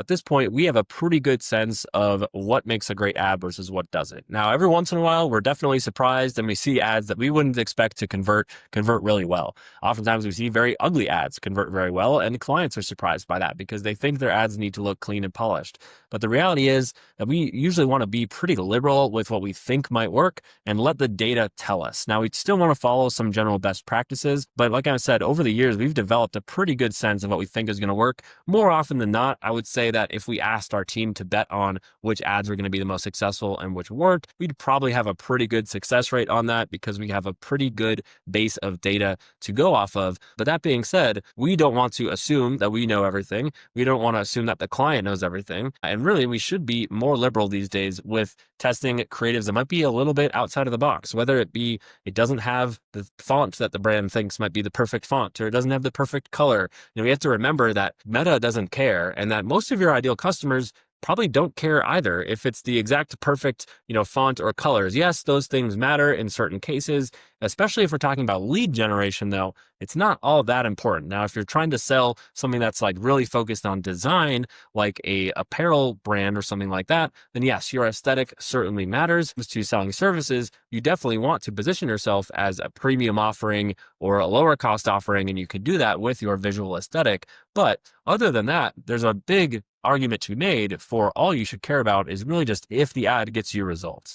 At this point, we have a pretty good sense of what makes a great ad versus what doesn't. Now, every once in a while, we're definitely surprised and we see ads that we wouldn't expect to convert really well. Oftentimes, we see very ugly ads convert very well, and clients are surprised by that because they think their ads need to look clean and polished. But the reality is that we usually want to be pretty liberal with what we think might work and let the data tell us. Now, we still want to follow some general best practices, but like I said, over the years, we've developed a pretty good sense of what we think is going to work. More often than not, I would say that if we asked our team to bet on which ads were going to be the most successful and which weren't, we'd probably have a pretty good success rate on that because we have a pretty good base of data to go off of. But that being said, we don't want to assume that we know everything. We don't want to assume that the client knows everything. And really, we should be more liberal these days with testing creatives that might be a little bit outside of the box, whether it be it doesn't have the font that the brand thinks might be the perfect font, or it doesn't have the perfect color. We have to remember that Meta doesn't care, and that most of your ideal customers probably don't care either if it's the exact perfect, font or colors. Yes, those things matter in certain cases, especially if we're talking about lead generation, though. It's not all that important. Now, if you're trying to sell something that's like really focused on design, like a apparel brand or something like that, then yes, your aesthetic certainly matters. As to selling services, you definitely want to position yourself as a premium offering or a lower cost offering, and you can do that with your visual aesthetic. But other than that, there's a big argument to be made for all you should care about is really just if the ad gets you results.